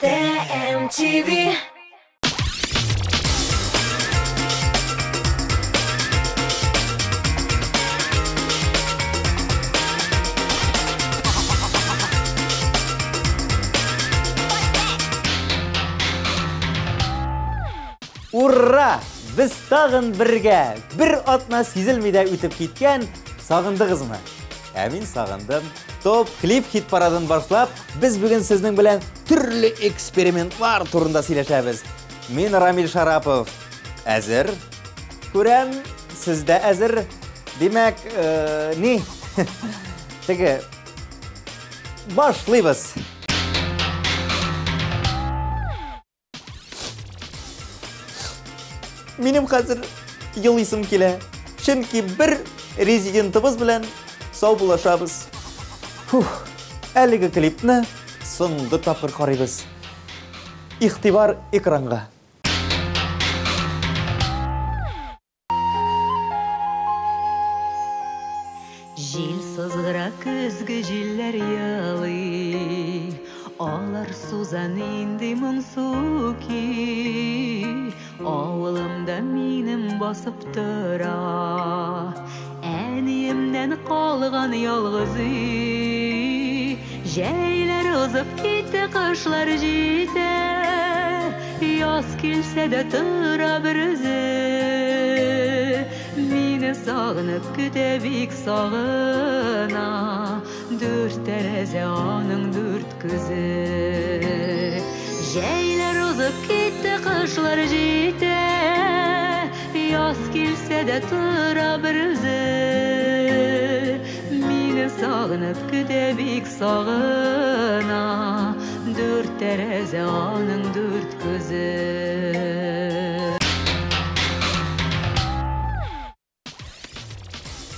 TMTV. Ура! Biz tag'in birga bir otma sezilmida o'tib ketgan sog'indingizmi? Men sog'indim. Top klip hit paradan boshlab biz bugun sizning bilan turli eksperimentlar turida сөйләшәбез. Men Ramil Sharapov. Azir. Ko'ram, sizda azir. Demak, ne? Tege boshlaymiz. Benim hazır yılysım kele. Çünkü bir rezidentimiz bilen sağbulaşabız. Әлеге klipni so'nggi topir qaraymiz. İxtibar ekranga. Жил сызгыра көзгө жилер ялый, алар сузан инди моңсуки. Авылымда минем басып тора, әниемнән калган ялгыз үй. Җәйләр узып китте, кышлар җитә, яз килсә дә тора бер үзе. Мине сагынып көтә бик сагына, дүрт тәрәзә аның дүрт күзе. Җәйләр узып китте, кышлар җитә, яз килсә дә тора бер үзе. Мине сагынып көтә бик сагына, дүрт тәрәзә аның дүрт күзе.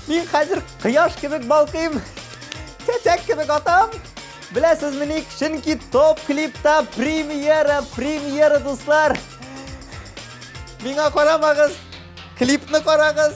Men hazır quyosh kebek balqim, chechak kebek otam. Bilasiz meni, chunki top klipda premyera do'stlar. Menga qaramag'iz, klipni qarag'iz.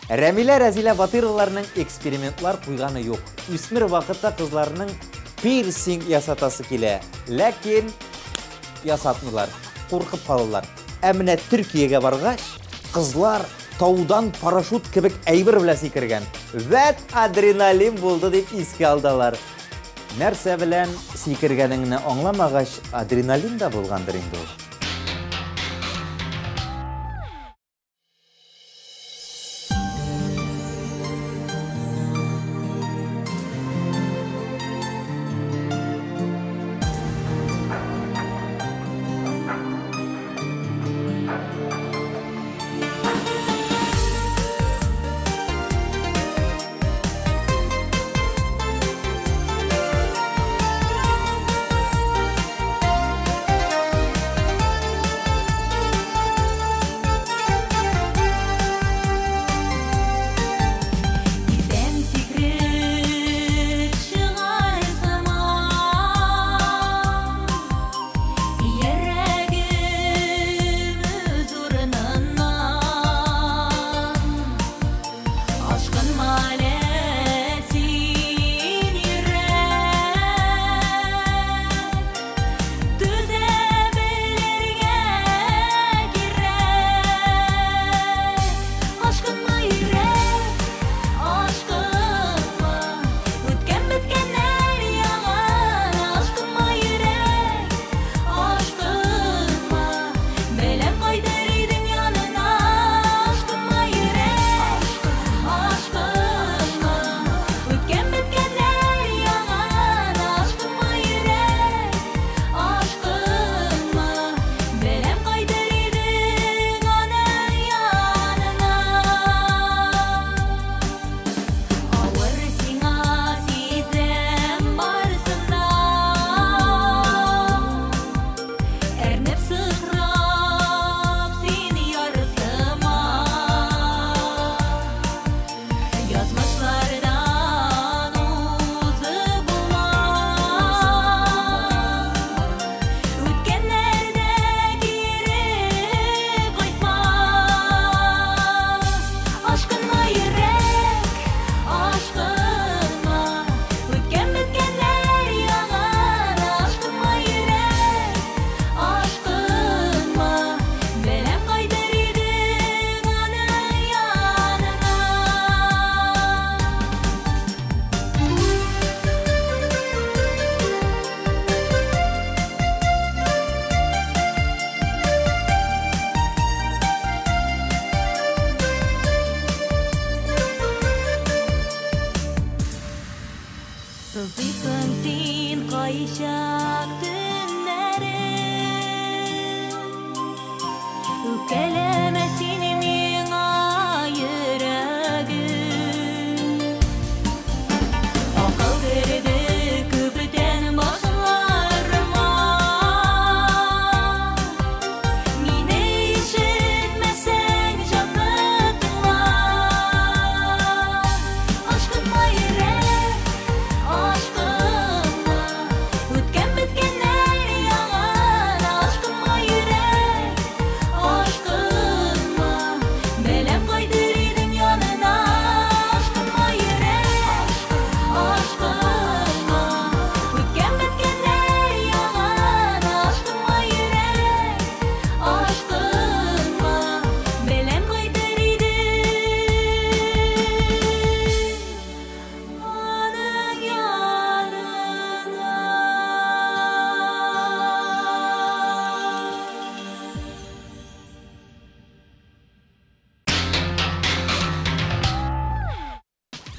Рәмилә Рәзилә Батыровларның экспериментлар куйганы юк. Үсмер вакытта кызларның пирсинг ясатасы килә, ләкин ясатмыйлар, куркып калалар. Ә менә Төркиягә баргач, кызлар таудан парашют кебек әйбер белән сикергән. Вәт адреналин булды дип искә алдылар. Нәрсә белән сикергәнеңне аңламагач, адреналин да булгандыр инде ул.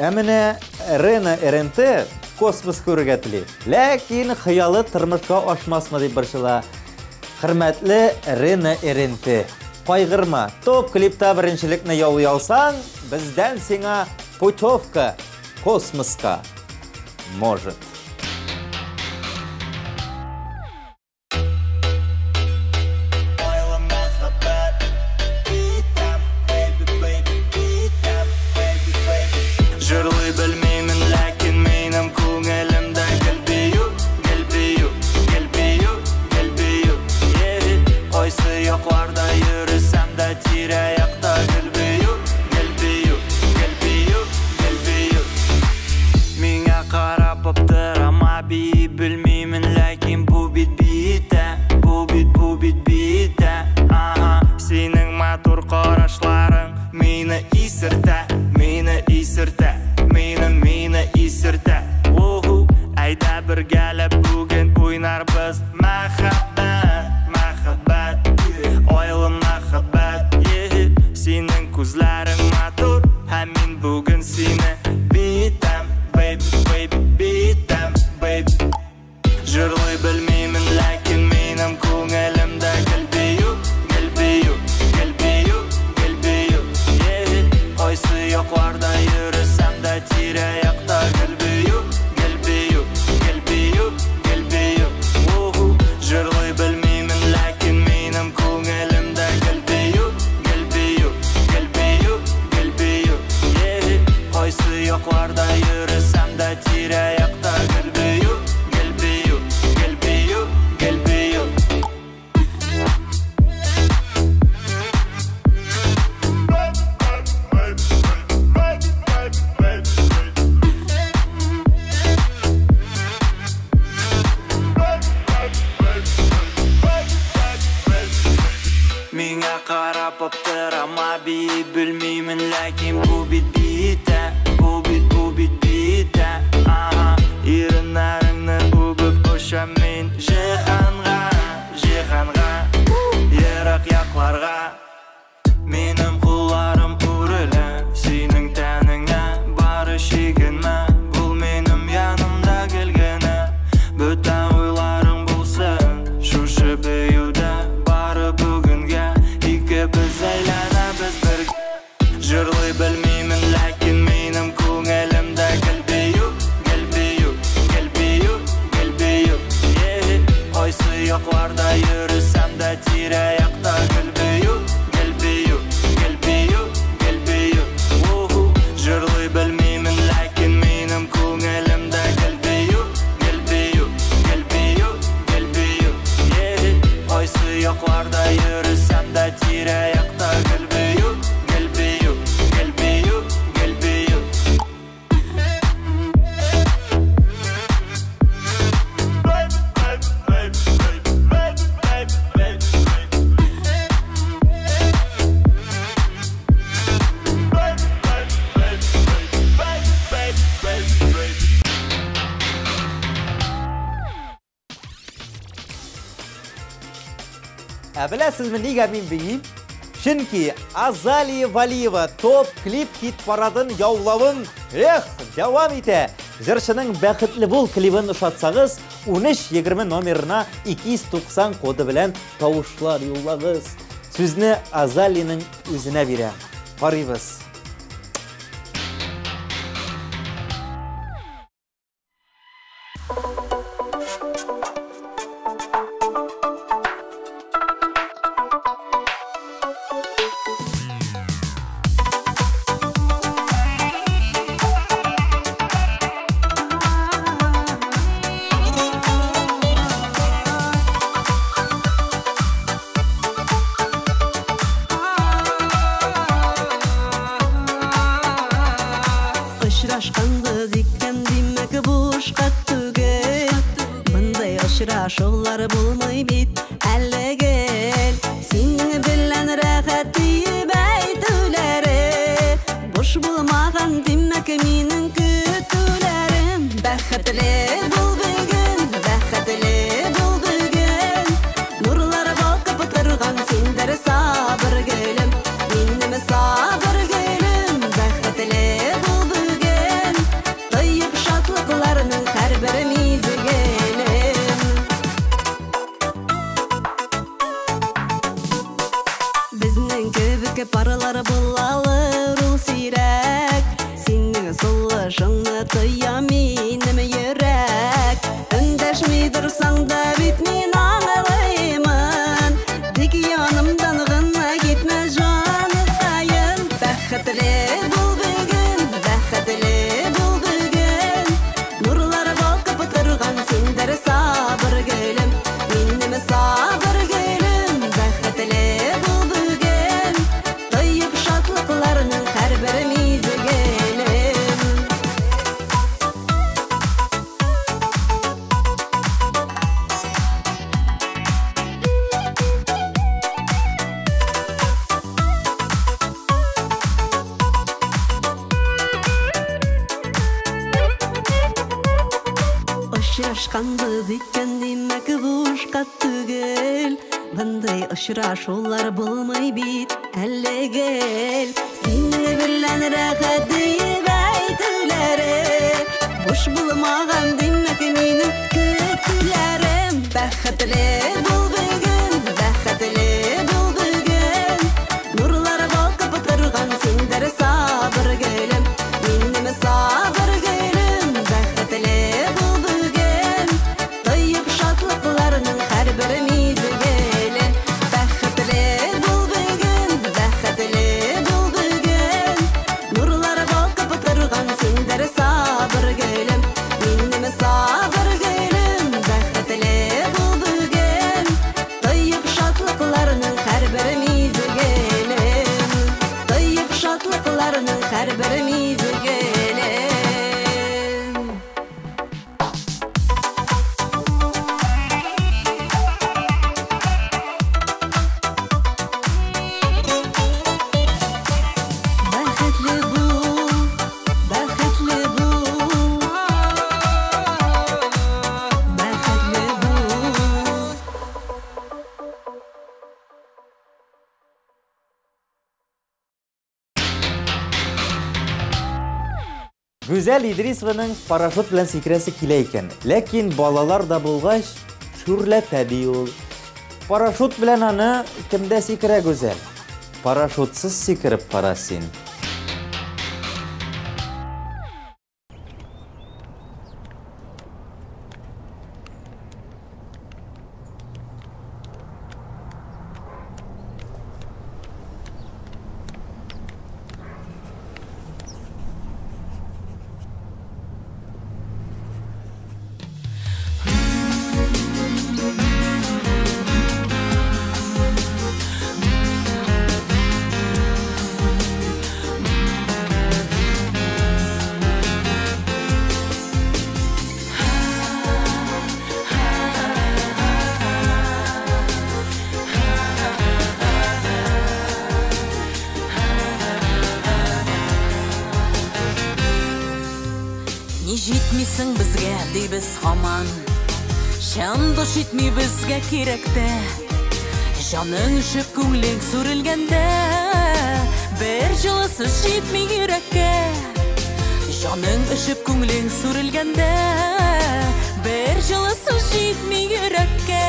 Әміне Рена РНТ космос көріге тілі. Ләкин қиялы тұрмышқа ашмасма деп біршіла. Құрметлі Рена РНТ. Қайғырма, топ клипта біріншілікні яулы алсаң, бізден сеңа путевка космосқа. Может. Жырлый білмеймін, ләкин менің көңілімді гүлбею, гүлбею, гүлбею, гүлбею. Қойсы yoqlarda yürüsem de tire-yakta gülbüyü, gülbüyü, gülbüyü, gülbüyü. Jıрлый bilmeymin, lakin menim көңілімді gülbüyü, gülbüyü, gülbüyü, gülbüyü. Қойсы yoqlarda yürüsem de tire-yakta gülbüyü, gülbüyü, gülbüyü, gülbüyü. Mingə qarab aptırama bilmeymin, lakin bu bit bitə, bu bit bitə. Irinlərini ubib öşəm men jihanğa, yerak yaklarga. Menim qullarım urila, sening taningə bari şeginmə. Bul menim yanımda gelgene, bütün oylarım bulsun şuşu büyüdə. Biz aylanamiz bir. Jıрлый bilmeymin, lakin menim көңілімді gülbüyü, gülbüyü, gülbüyü, gülbüyü. Қойсы yoqlarda yürüsem de tire-yakta gülbüyü, gülbüyü, gülbüyü, gülbüyü. Jıрлый bilmeymin, lakin menim көңілімді gülbüyü, gülbüyü, gülbüyü, gülbüyü. Қойсы yoqlarda yürüsem de tire-yakta gülbüyü, gülbüyü, gülbüyü, gülbüyü. Білесіз мен неге мен бейім? Чөнки Азалия Валиева топ клип хит парадын яулауын давам ите. Жыршының бәхетле бол клибін ұшатсағыз, 13-20 номерына 290 коды білән тауышлар юллагыз. Сөзні Азалияның өзіне бере. Қарайбыз. Şovlar bulmay bit әллеген Сені білән рәхәт дейіп әйтулері Бош булмаған демәк менің күтулерім Бәхетле бол бүгін, бәхетле бол бүгін Нұрлары балқып тұрған сендер сабыр гүлім Менім сабыр гүлім Бәхетле бол бүгін Тойып шатлықларының әрбір мезгілі Паралар болалыр ул сирәк Синең солышыңны тоя минем йөрәк Өндәшми дұрсаң да бит мин аңлаймын Тик янымдан гына китмә җаныкаен Бәхетле бул бүген, бәхетле бул бүген Нурлар балкып торган сендер сабыр гөлем Минем сабыр гөлем Бәхетле бул бүген Шатлықларының әрбір мезгілім Ұшырашқанбыз екен демек бұшқа түгел Бұндай ұшырашулар болмай бит әллеген Сені білән рәхәт дейіп әйтулері Бош булмаған демек менің күтулері Гүзәл Идрисованың парашют белән сикерәсе килә икән. Ләкин балалар да булгач, шүрләтә ди ул. Парашют белән аны кемдә сикерә Гүзәл? Парашютсыз сикереп кара син. Җитмисең безгә дибез һаман. Шәм дус җитми безгә кирәктә. Җаның ишеп күңлең сүрелгәндә, бер җылысы җитми йөрәккә. Җаның ишеп күңлең сүрелгәндә, бер җылысы җитми йөрәккә.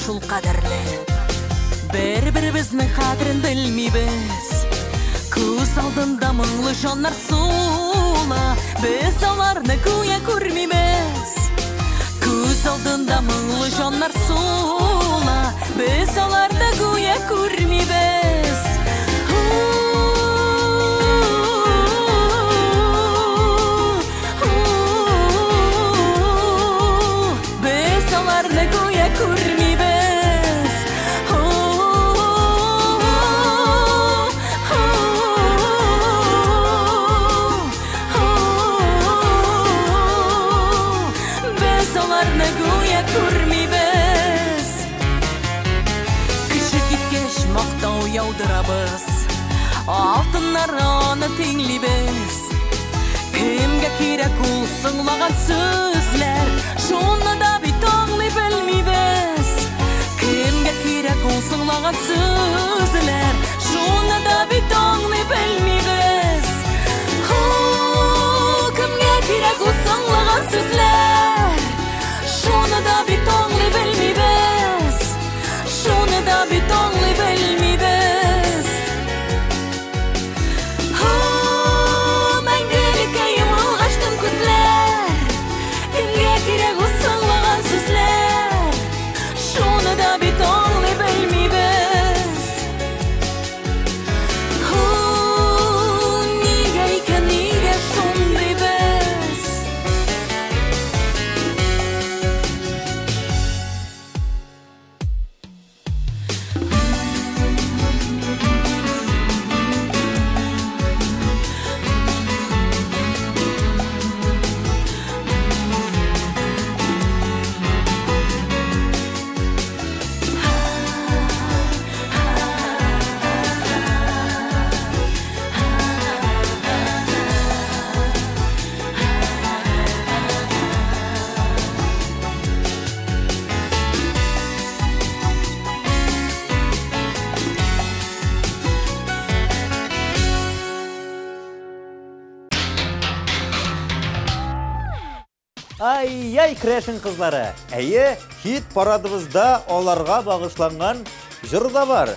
Шул кадерле, бер-беребезнең кадерен белмибез. Күз алдында моңлы җаннар сула, без аларны гүя күрмибез. Күз алдында моңлы җаннар сула, без аларны гүя күрмибез. Без аларны гүя күрмибез. Яудырабыз, алтыннар аны тиңлибез. Кемгә кирәк ул сыңлаган сүзләр, шуны да бит аңлый белмибез. Кемгә кирәк ул сыңлаган сүзләр, шуны да бит аңлый белмибез. Кемгә кирәк ул сыңлаган сүзләр, шуны да бит аңлый белмибез. Шуны да бит аңлый белмибез. Ай-яй, Крешин кызлары. Әйе, хит парадыбызда аларга багышланган җыр да бар.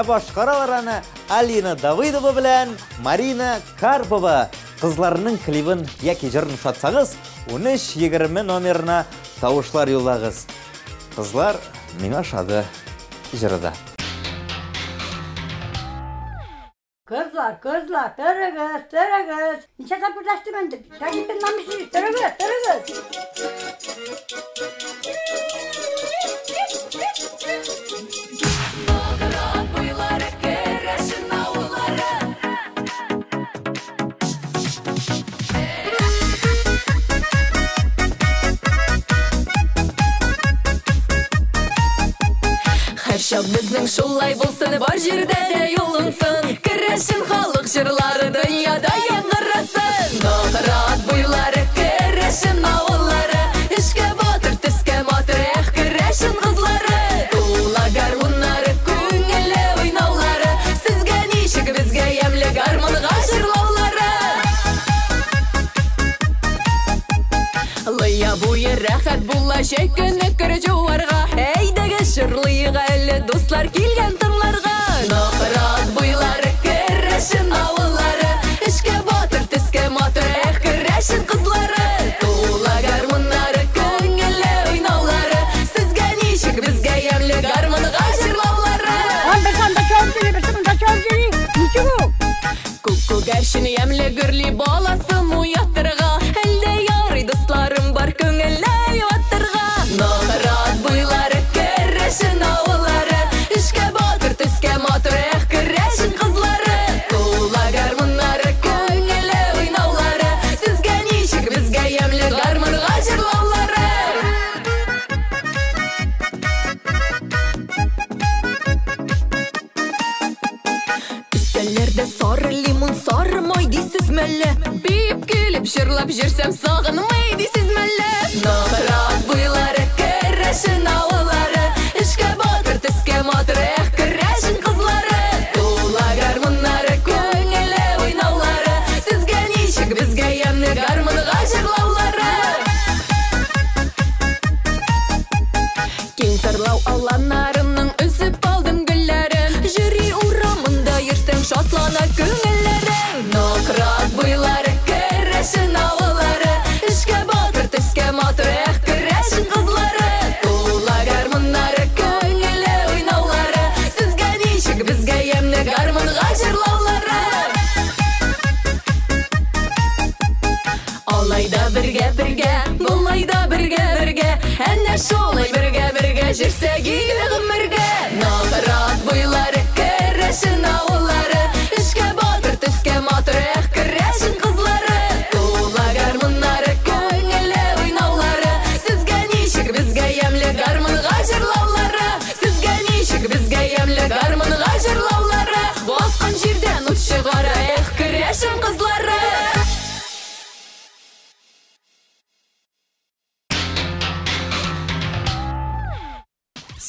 Башкаралар аны Алина Давыдова белән Марина Карпова. Кызларның клибын яки җырын шатсагыз, 13-20 номерына тавышлар юллагыз. Кызлар миңа шады җырда. Kızlar, tırıgız. Nişe kapırlaştım ben de. Takipten namışsınız, tırıgız. Bagrat boylar Тілегің шулай болсын, бар жерде де юлынсын. Керешін халық жырлары дүнияда яңғырасын. Нағырат бұйлары, керешін ауыллары, ішке батыр, түске матыр, керешін қызлары. Тула гармонлары, көңілі ойнаулары, сізге нешік, бізге емлі гармонға жырлаулары. Лыя буы рәхәт була, шекіні кір жуарға, әйдәге жырлыйға әлі достар келген тыңларға. Нақырат бұйлары, керешін ауыллары, ішке батыр, түске матыр, керешін қызлары. Тула гармонлары, көңілі ойнаулары, сізге нешік, бізге емлі гармонға жырлаулары. Анда чөп ничего? Күкку гәршін емлі гүрлі баласын уяттырға, әлде ярый достарым бар көңілі юаттырға. Нақырат бұйлары, керешін ауыллары, ішке батыр, түске матыр, керешін қызлары. Тула гармонлары, көңілі ойнаулары, сізге нешік, бізге емлі гармонға жырлаулары. Үстәлләрдә сары лимон, сары май дейсіз мәлі. Бейіп келіп жырлап жүрсем сағынмай дейсіз мәлі. Нағырат бұйлары, керешін ауыллары, ішке батыр, түске матыр, керешін қызлары. Тула гармонлары, көңілі ойнаулары, сізге нешік, бізге емлі гармонға жырлаулары. Кең тарлау алланарымның үзіп алдым гүлләрін, жүрі урамында ерсем шатлана көңілләрің. Нақырат бұйлары, керешін ауыллары, ішке батыр, түске матыр, керешін қызлары. Тула гармонлары, көңілі ойнаулары, сізге нешік, бізге емлі гармонға жырлаулары. Алайда бірге-бірге, бұлайда бірге-бірге, әнә шолай бірге-бірге жүрсек игілі ғұмырге. Нағырат бұйлары, керешін ауыллары, ішке батыр, түске матыр, керешін қызлары. Тула гармонлары, көңілі ойнаулары, сізге нешік, бізге емлі гармонға жырлаулары. Сізге нешік, бізге емлі гармонға жырлаулары. Басқан жерден ұт шығары, керешін қызлары.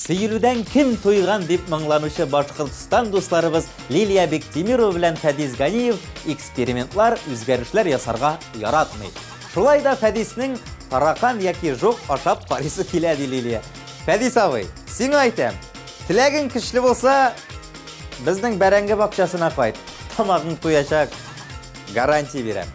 Сейіруден кім тойған деп маңланушы Башқұртстан достарыбыз Лилия Бектемирова белән Фәдис Ганиев экспериментлар, үзгәрешләр ясарға яратмый. Шулай да Фәдиснең таракан яки жоқ ашап карыйсы килә ди Лилия. Фәдис абый, сиңа әйтәм, теләгең көчле булса, безнең бәрәңге бакчасына кайт. Тамагың туячак. Гарантия бирәм.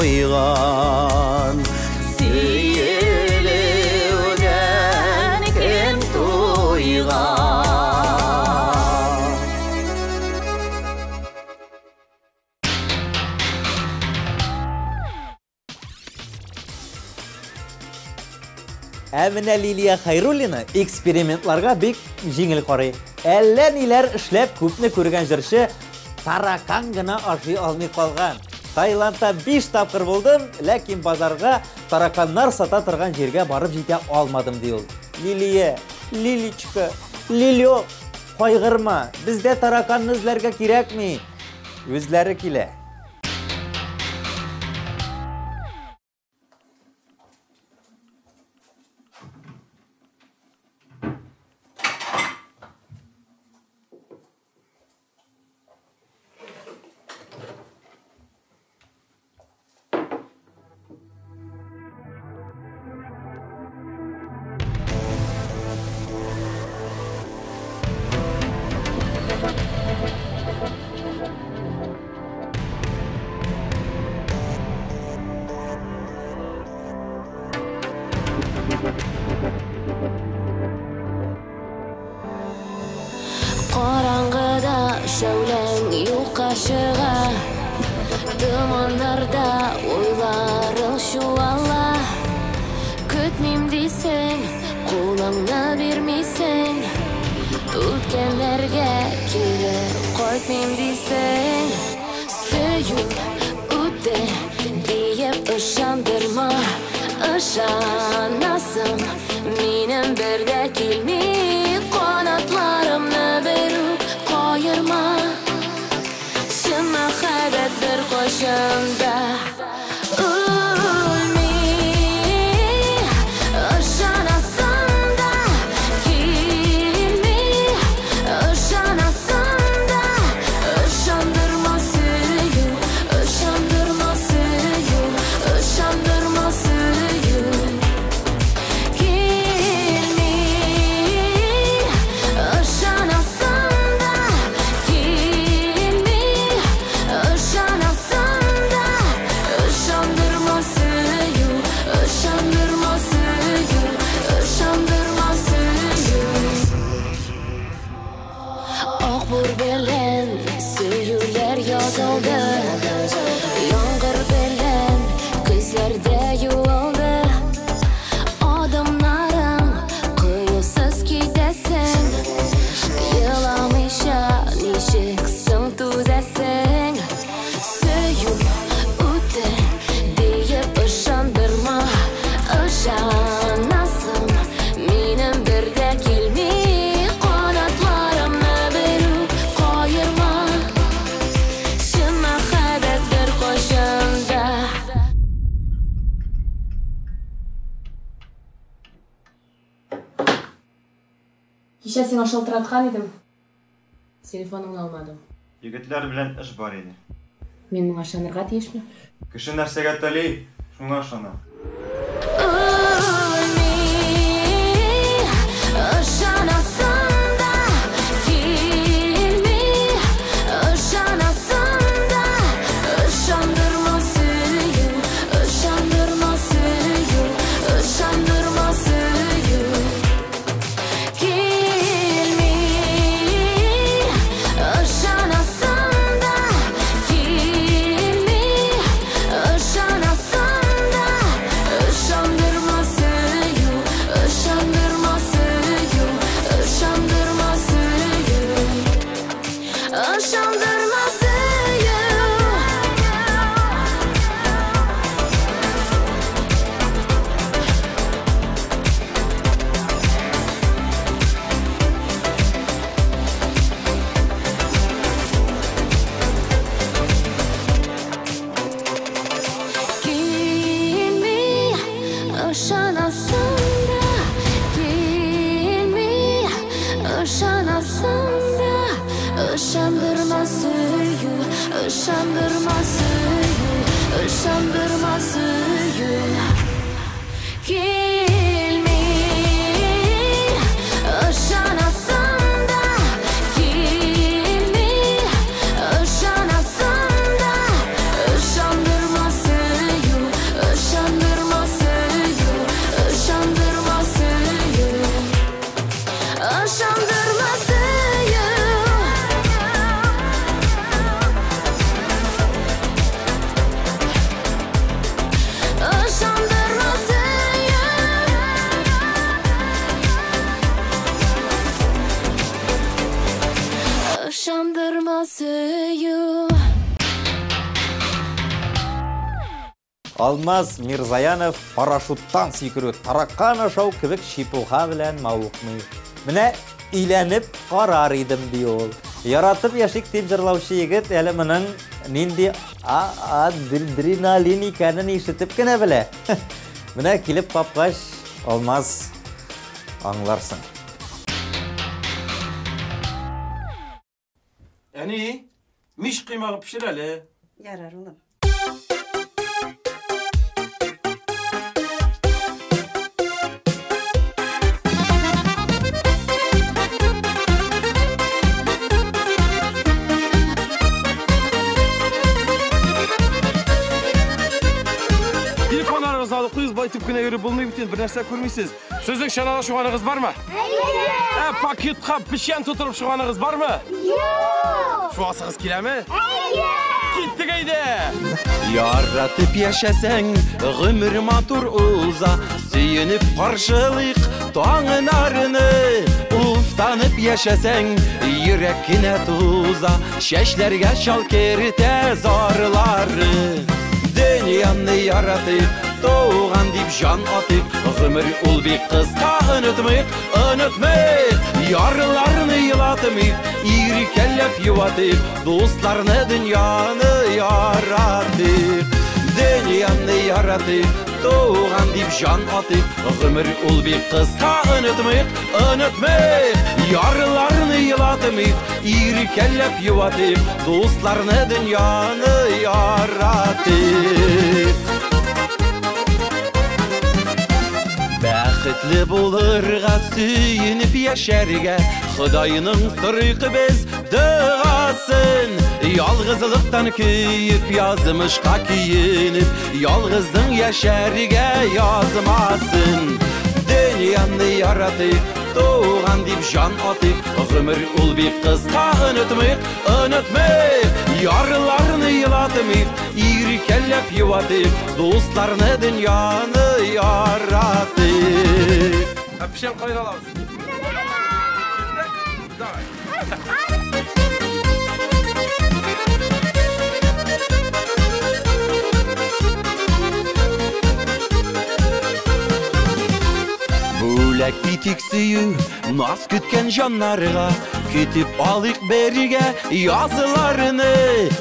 тойган сөйлеуден кем тойган. Әмінә Лилия Хайруллина экспериментларға бек жеңіл қарай. Әллә ниләр эшләп күпне күргән җырчы таракан гына ашый алмый калган. Таиландта 5 тапкыр булдым, ләкин базарга тараканнар сата торган җиргә барып җитә алмадым ди ул. Лилия, Лиличка, Лилио, кайгырма, бездә тараканны эзләргә кирәкми. Үзләре килә. Қараңғыда шәулең юққа шыға, тұмандарда ойларың шуала. Күтмейм дейсің, қолыңны бермейсің, өткенлерге кері қайтмейм дейсің. Сүйіп өтті дейіп ышандырма, ышанасың менің бірде келмей қанатларымны беріп қайырма. Шын махаббат бір қошында өлмей, ышанасың да келмей, ышанасың да ышандырма сүйу, ышандырма сүйу, ышандырма сүйу. Яңғыр белен күзләрдә юылды, адымнарың кыюсыз китәсең, еламыйша ничек соң түзәсең. Сөйіп үтте дейіп ышандырма, ышанасың менің бірде келмей қанатларымны беріп қайырма. Шын махаббат бір қошында. Кеше сиңа шалтыраткан идем. Телефоныңны алмадым. Егетләр белән эш бар иде. Мен моңа ышанырга тиешме? Кеше нәрсәгә тели, шуңа ышана. Өлмей, ышанасың да келмей, ышанасың да ышандырма сүйу, ышандырма сүйу, ышандырма сүйу. Келмей, ышанасың да келмей, ышанасың да ышандырма сүйу, ышандырма сүйу, ышандырма сүйу, ышандырма сүйу. Келмей, ышанасың да келмей, ышанасың да ышандырма сүйу, ышандырма сүйу, ышандырма сүйу. Келмей, ышанасың да келмей, ышанасың да ышандырма сүйу, Алмаз Мирзаянов парашуттан секіру, тараққан ашау кебек шипуға білән мауықмый. Менә иленіп қарар идім дей ол. Яратып яшик деп жырлаушы егет әлі мұның нинди адреналин икәнен ишетіп кенә білә. Менә килеп қапқаш, Алмаз аңларсың. Әни, миш қимағы пішір әлі. Ярар, улым. Телефонlarınızı alıp kız baytıp güne göre bulmayı biten bir нәрсе көрмейсіз. Сөздің шанала шуғанығыз бар ма? Пакетқа пішен тұтырып шуғанығыз бар ма? Шуғасығыз келе ме? Кеттік әйді! Яратып яшәсәң, ғүмір матур уза, сүйініп қаршылық таңын арыны. Уфтанып яшәсәң, йөрәк кенә туза, шәшләргә шал керетә зарлары. Дөньяны яратып, туған дип жан атып, ғүмір ул бик қысқа, онытмыйк, ярларны елатымыйк, иркәлләп юатып, дусларны дөньяны яратып. Дөньяны яратып, туған дип жан атып, ғүмір ул бик қысқа, онытмыйк, ярларны елатымыйк, иркәлләп юатып, дусларны дөньяны яратып. Бәхетле булырга, сөйініп яшәргә, Құдайының сырыйқы без дұғасын. Ялғызлықтан күйіп, язымышқа күйініп, ялғыздың яшәргә язмасын. Дөньяны яратып, туған дип жан атып, ғүмір ул бик қысқа, онытмыйк, ярларны елатымыйк, иркәлләп юатып, дусларны дөньяны яратып. Пішен қайда алабыз? Бүләк битик сөю, наз күткән жаннарға, кетіп алык бәрігә языларыны.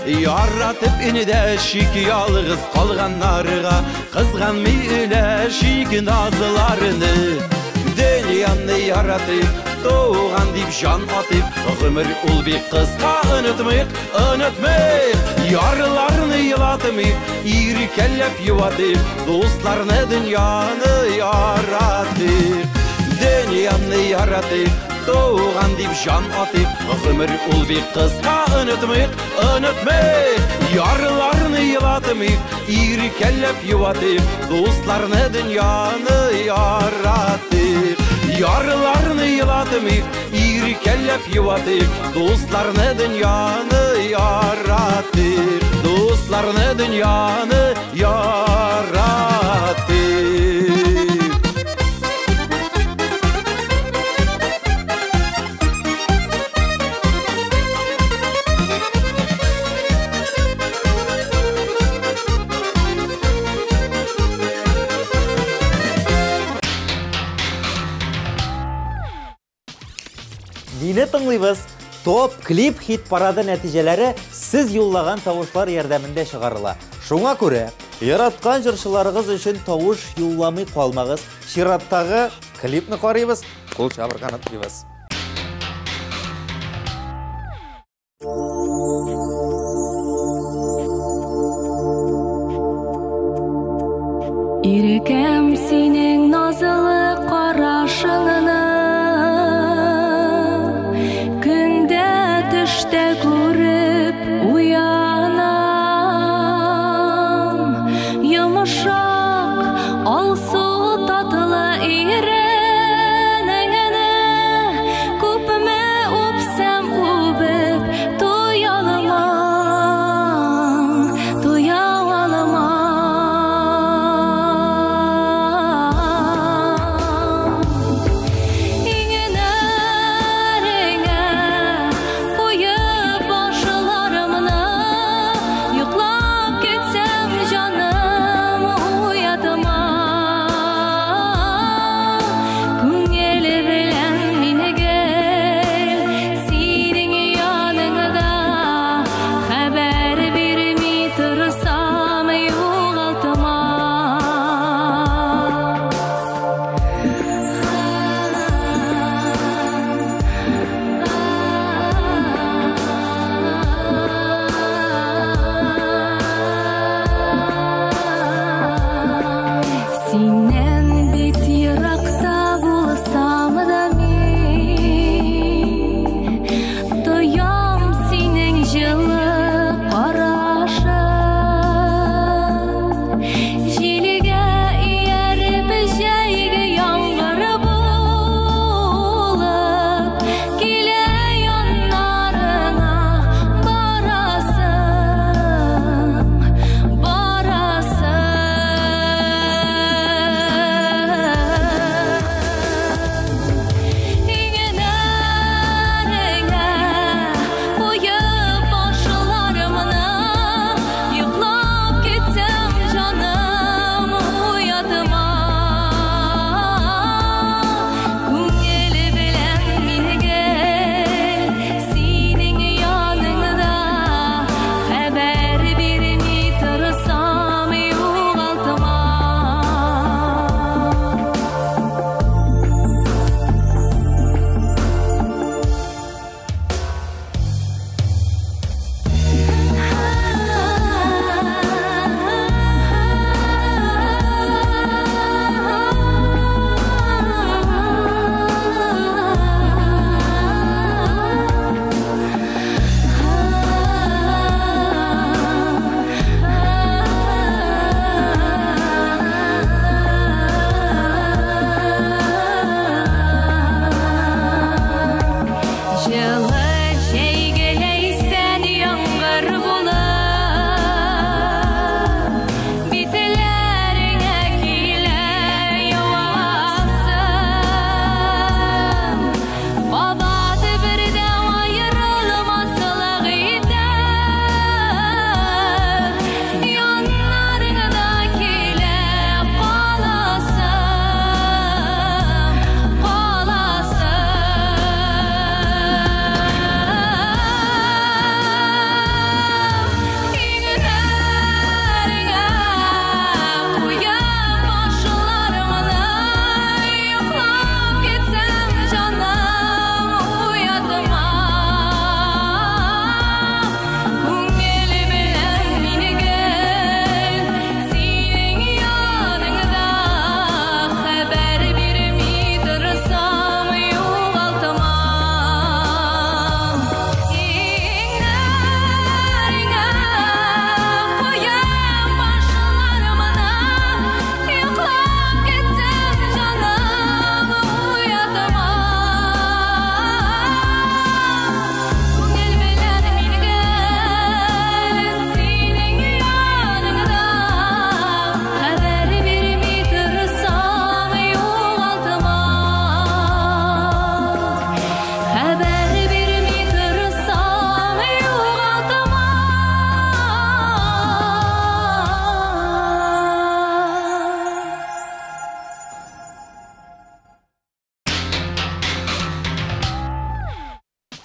Яратып инедәшик ялғыз қалғаннарға, қызғанмы үләшик назыларыны. Дөньяны яратып, туған дип жан атып, ғүмір ул бик қысқа, онытмыйк, ярларны елатымыйк, иркәлләп юатып, дусларны дөньяны яратып. Дөньяны яратып, туған дип жан атып, ғүмір ул бик қысқа, онытмыйк, ярларны елатымыйк, иркәлләп юатып, дусларны дөньяны яратып. Ярларны елатымыйк, иркәлләп юатып, дусларны дөньяны яратып. Дусларны дөньяны яратып. Дені тыңлайбыз. Топ клип хит парады нәтижелері сіз юллаған тавышлар ярдәмендә шығарыла. Шуңа күрә, яратқан жыршыларығыз үшін тавыш юлламый қалмағыз. Шираттағы клипні қарайбыз, қол шабырған атбайбыз. Ирекем синең назылы қарашыңыны, күндә төштә күреп уянам. Йомшак, алсу татлы иренеңне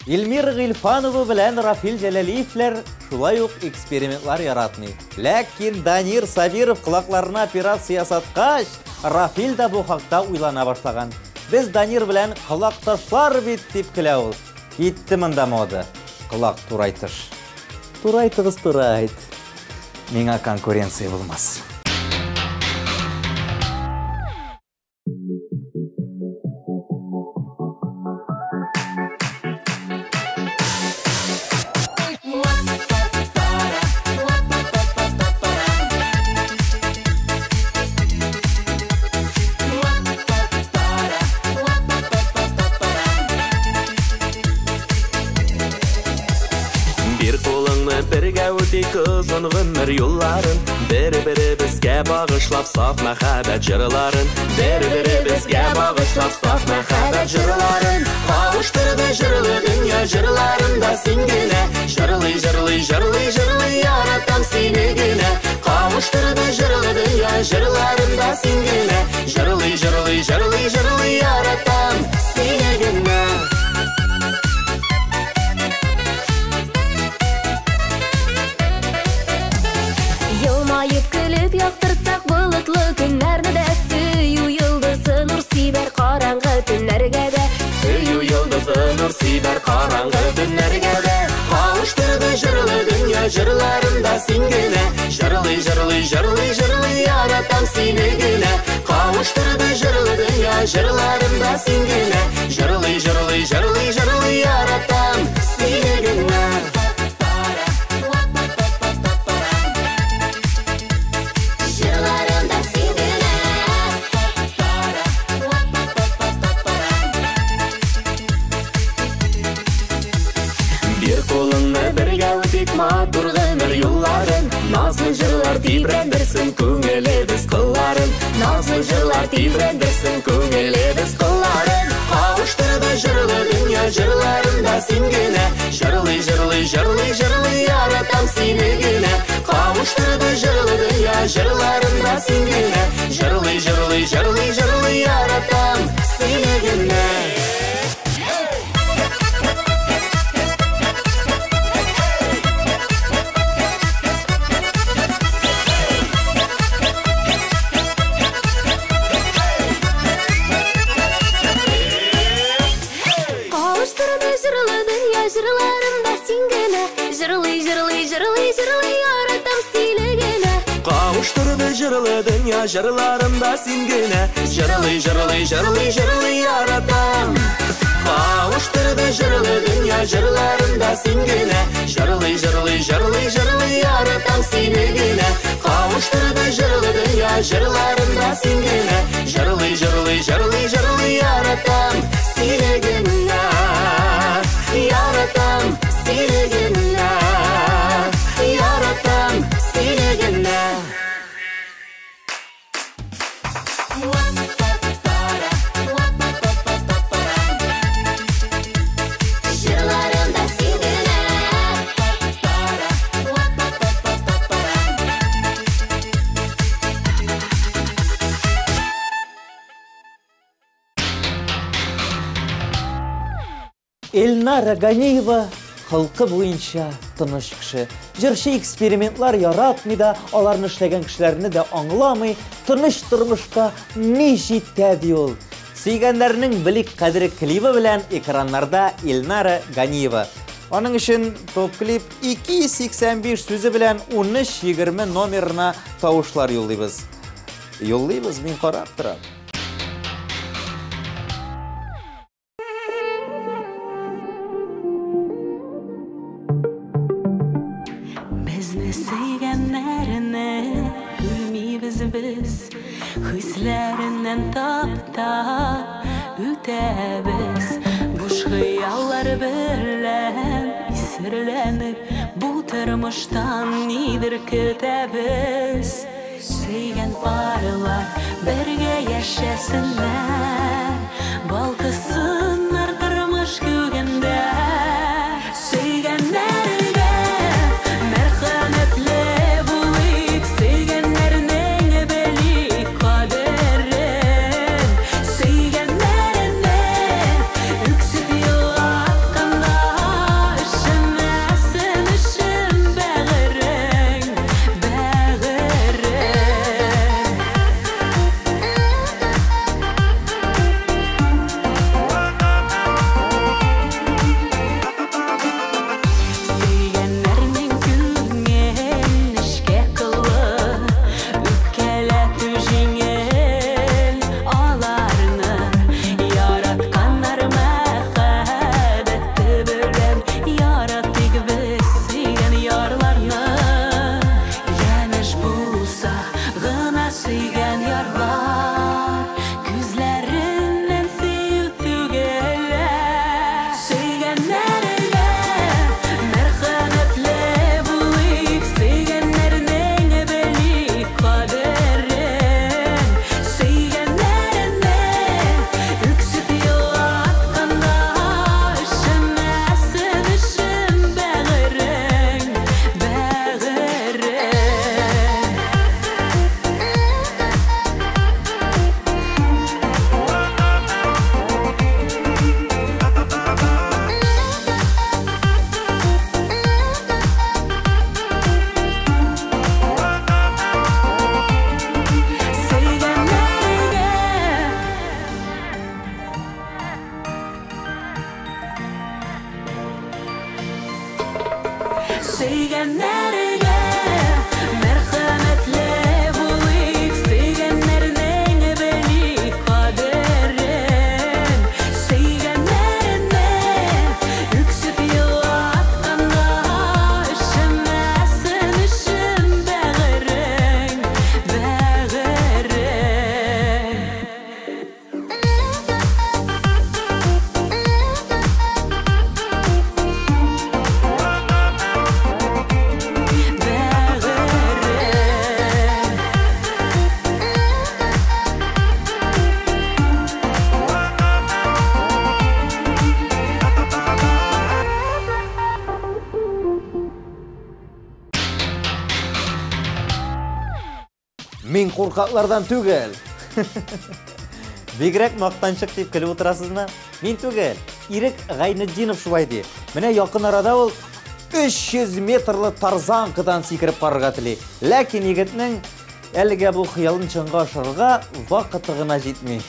Илмир Гыйльфанова белән Рафил Җәләлиевләр шулай ук экспериментлар яратмый. Ләкин Данир Сабиров колакларына операция ясаткач, Рафил да бу хакта уйлана башлаган. Без Данир белән колакташлар бит дип көлә ул. Китте монда мода. Колак турайтыш. Турайтыгыз турайт. Миңа конкуренция булмас. Uzun ömür yolların Beri bizge bağışlap saf mehabet jırıların Beri bizge bağışlap saf mehabet jırıların Kavuşturdu jırılı dünya jırılarında singine Jırılı yaratam seni güne Kavuşturdu jırılı dünya jırılarında singine Jırılı yaratam seni güne Gülüp yaktırtsak bulutlu günlerde de Süyü yıldızı nur siber karangı tünlerge de Süyü yıldızı nur siber karangı tünlerge de Kavuşturdu jırılı dünya jırılarında singine Jırılı yaratam seni güne Kavuşturdu jırılı dünya jırılarında singine Jırılı yaratam seni güne Madur ömür yolların Nazlı jırlar tibrendirsin Köngeli biz kılların Nazlı jırlar tibrendirsin Köngeli biz kılların Kavuşturdu jırlı dünya jırlarında singine Jırılı yaratam seni güne Kavuşturdu jırlı dünya jırlarında singine Jırılı yaratam seni güne Kavuşturdu jırılı dünya jırlarında singine Jırılı yaratam Kavuşturdu jırılı dünya jırlarında singine Jırılı yaratam seni güne Kavuşturdu jırılı dünya jırlarında singine Jırılı yaratam seni güne Yaratam seni güne Yaratam seni güne Эльнара Ганиева халкы буенча тыныч кеше. Җырчы экспериментлар яратмый да, аларны эшләгән кешеләрне дә аңламый, тыныч тормышка ни җитә ди ул. Сөйгәннәрнең билек кадере клипы белән экраннарда Эльнара Ганиева. Аның өчен топ-клип 285 сүзе белән 1320 номерына тавышлар юллыйбыз. Мин карап торам. Hüslerinden tap-tap ütebiz Boş hıyallar birlen isirlenip Bu tırmıştan nidir kütebiz Seygen parlar birge yaşasınlar Balkısınlar tırmış kögünde Seygenlerge merhametli bulayıp Seygenlerine belik kaderin Seygenlerine üksüp yol hakkında Сөйгәннәргә мәрхәмәтле булыйк, сөйгәннәрнең белик кадерен. Сөйгәннәрне үксеп елатканда ишемәсен ишем бәгырен, бәгырен. Мен қорқақлардан түгел. Бигрәк мақтаншық деп күліп отырасызмы? Мен түгел. Ирек Ғайнетдинов шулай ди. Менә якын арада ул 300 метрлы тарзанкадан сикереп барырга тели. Ләкин егетнең әлегә бу хыялын чынга ашырырга вакыты гына җитми.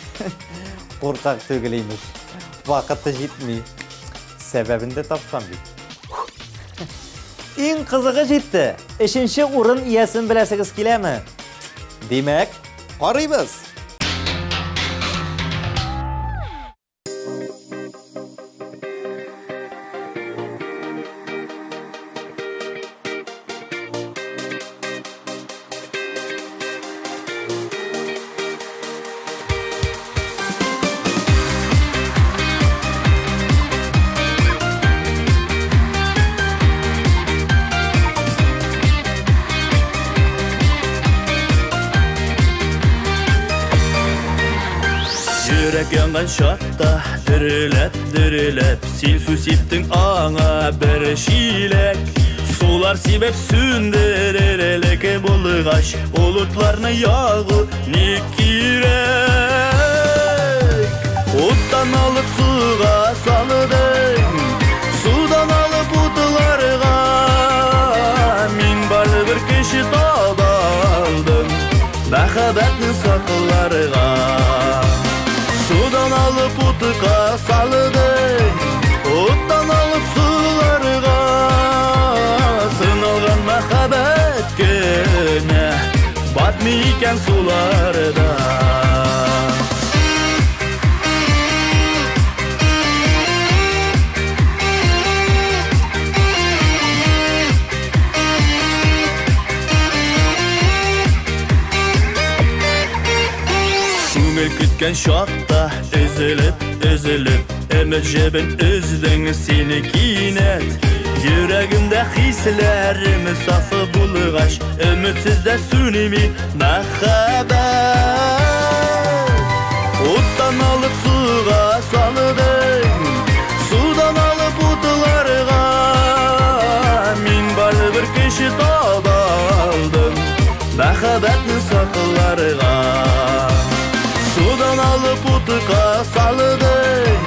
Қорқақ түгел имеш. Вакыты җитми. Сәбәбен дә тапкан бит. Иң кызыгы җитте. 3нче урын иясен беләсегез киләме? Демәк, карыйбыз. Йөрәк янган шатта дөреләп син су сиптең аңа бер шиләк. Сулар сибеп сүндерерлек булгач, улутларны ягу ни кирәк? Уттан алып суга салдың, судан алып утларга мин барыбер кеше таба алдым, мәхәббәтне сакларга. Судан алып утыка салдың, уттан алып суларга, сыналган мәхәббәт кенә батмый икән суларда. Көткән шақта үзелеп, өмет жебен үздең сине кинәт. Йөрәгемдә хисләрем сафы булгач, өметсездә сүними мәхәббәт. Уттан алып суга салдың, судан алып утларга мин барыбер кеше таба алдым, мәхәббәтне сакларга. Судан алып утыка салдың,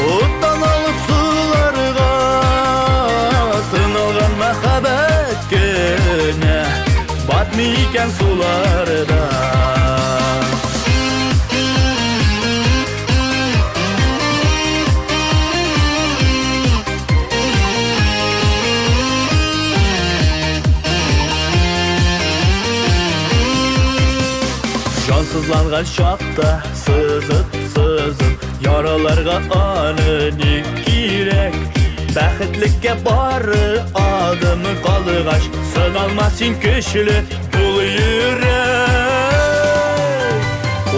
уттан алып суларга, сыналган мәхәббәт кенә батмый икән суларда. Жансызланган шақта сызып, яраларга аны ни кирәк? Бәхетлеккә бары адымы калыгач, сыналма син көчле бул йөрәк.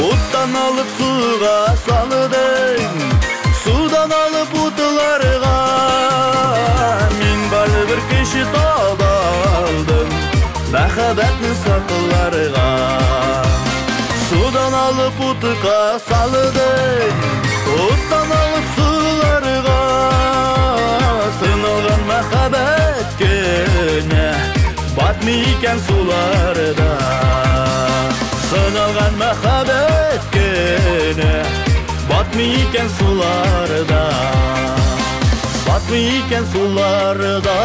Уттан алып суга салдың, судан алып утларга мин барыбер кеше таба алдым, мәхәббәтне сакларга. Судан алып утыка салдың, уттан алып суларга, сыналган мәхәббәт кенә батмый икән суларда. Сыналган мәхәббәт кенә батмый икән суларда, батмый икән суларда.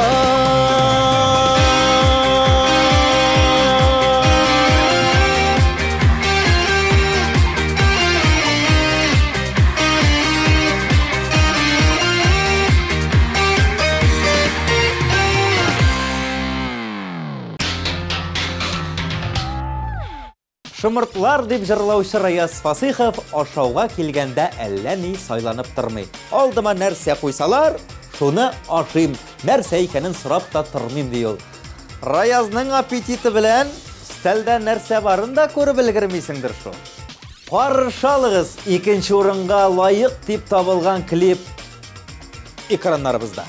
Шымыртлар дип жырлаучы Раяз Фасихов ашауга килгәндә әллә ни сайланып тормый. Алдыма нәрсә куйсалар, шуны ашыйм, нәрсә икәнен сорап та тормыйм ди ул. Раязның аппетиты белән стәлдә нәрсә барын да күреп өлгермисеңдер шу. Каршалыгыз икенче урынга лайык дип табылган клип экраннарыбызда.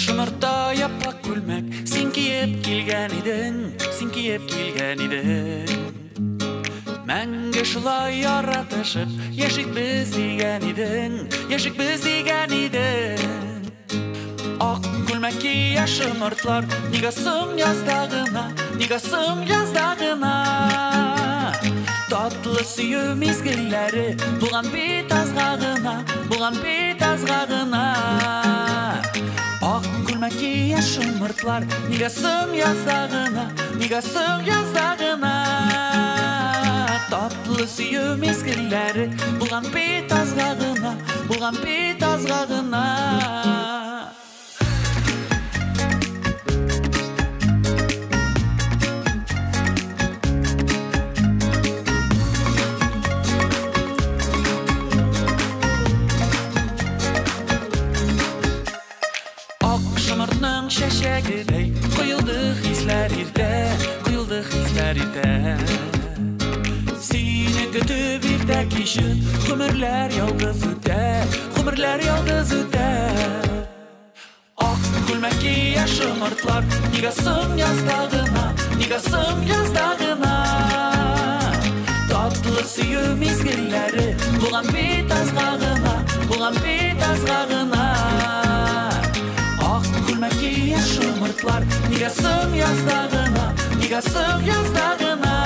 Шымырта япрак күлмәк, син киеп килгән идең. Мәңге шулай яратышып, яшик без дигән идең. Ак күлмәк кия шымыртлар, нигә соң язда гына, Татлы сөю мизгелләре, булган бит азга гына. Ак күлмәк кия шымыртлар, нигә соң язда гына, Татлы сөю мизгелләре, булган бит азга гына. Şəşəgidəy, qoyuldu hisslər irdə Seni götüb irdə kişin, Qümürlər yalqız üdə Ak gülmək ki yaşımırtlar, Niga sım yazdağına Tatlı suyu mizgilləri, Bulan bit azğağına Gülmək ki yaşımırtlar, Niga sım yazdağına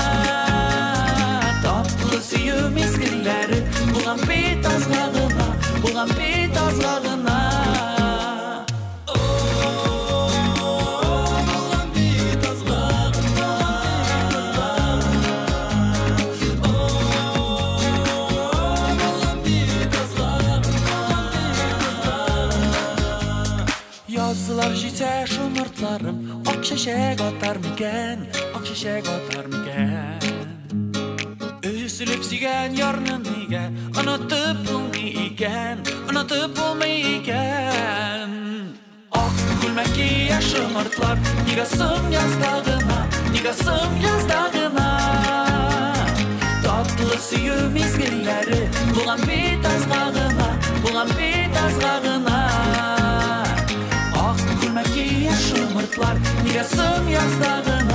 Tatlı suyu mizgilləri, Bulan bit azğağına Yazılar jitsə şımırtlarım, Ak şəşək atar mikən Üzülüb sigən yarının igən Anıtıp bulmay ikən Ak gülmək ki yaşımırtlar, Niga sım yazdağına Tatlı suyu mizgilləri, Bulan bit azğağına Gülmək ki yaşımırtlar, Niga sım yazdağına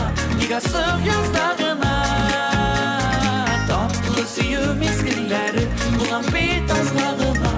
Tatlı suyu mizgilləri, Bulan bit azğağına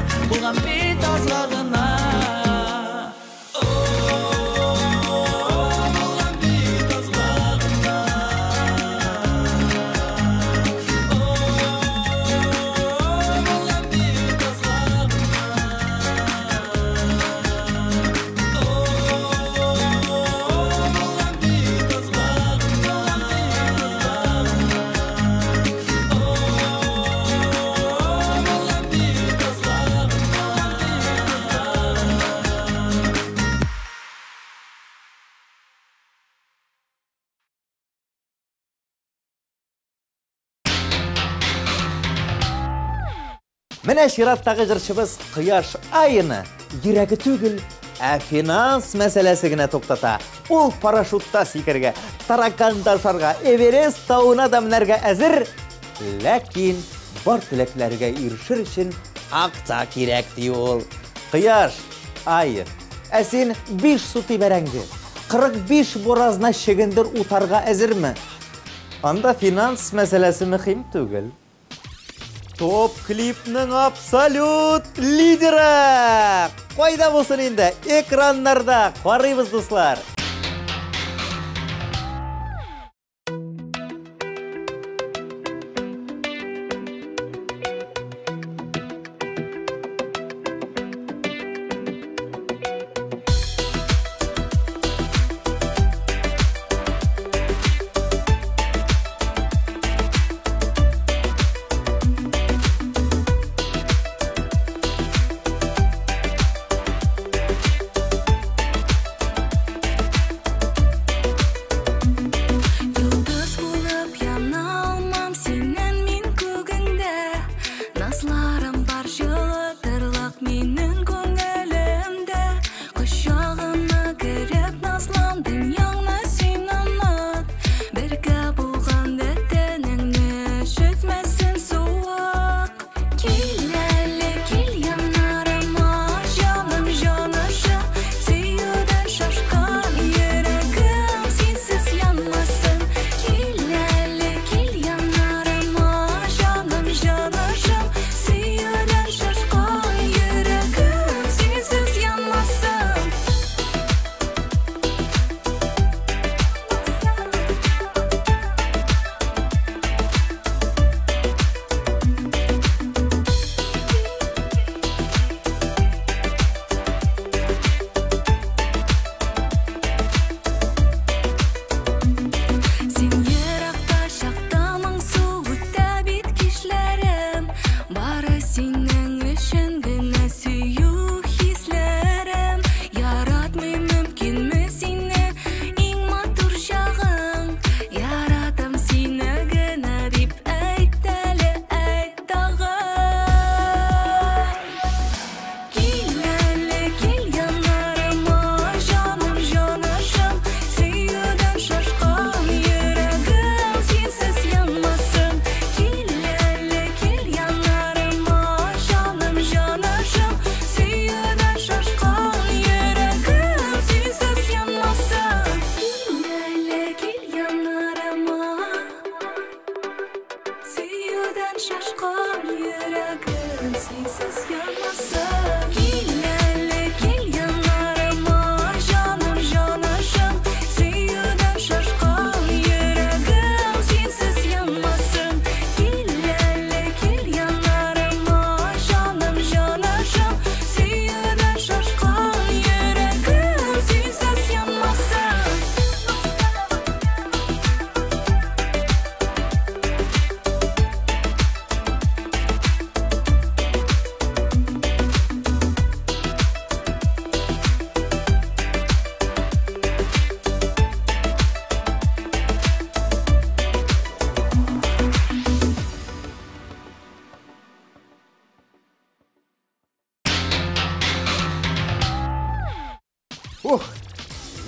Менә чираттагы җырчыбыз Кояш айыны йөрәге түгел, финанс мәсьәләсе генә туктата. Ул парашютта сикергә, тараканда шарга, Эверест тауына да менәргә әзер, ләкин бар теләкләргә ирешер өчен акция кирәк ди ул. Кояш айы, син 5 сути бәрәңге, 45 боразна чигендер утарга әзерме? Анда финанс мәсьәләсе мөһим түгел. Топ клипның абсолют лидеры Қайда болсын енді, экраннарда қарайбыз достар.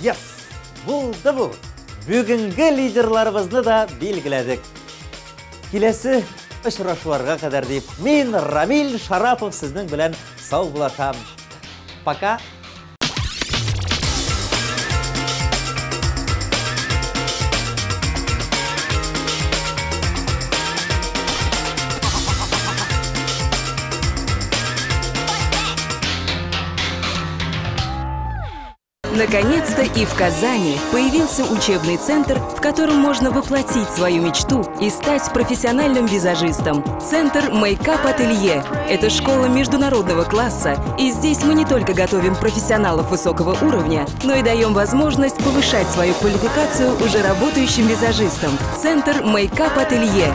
Yes, болды бұл. Бүгінгі лидерларымызды да белгіледік. Келесі ұшырашуларға қадар дейіп, мен Рамил Шарапов сіздің білән сау болашам. Пока. Наконец-то и в Казани появился учебный центр, в котором можно воплотить свою мечту и стать профессиональным визажистом. Центр Makeup Ателье – это школа международного класса, и здесь мы не только готовим профессионалов высокого уровня, но и даем возможность повышать свою квалификацию уже работающим визажистам. Центр Makeup Ателье.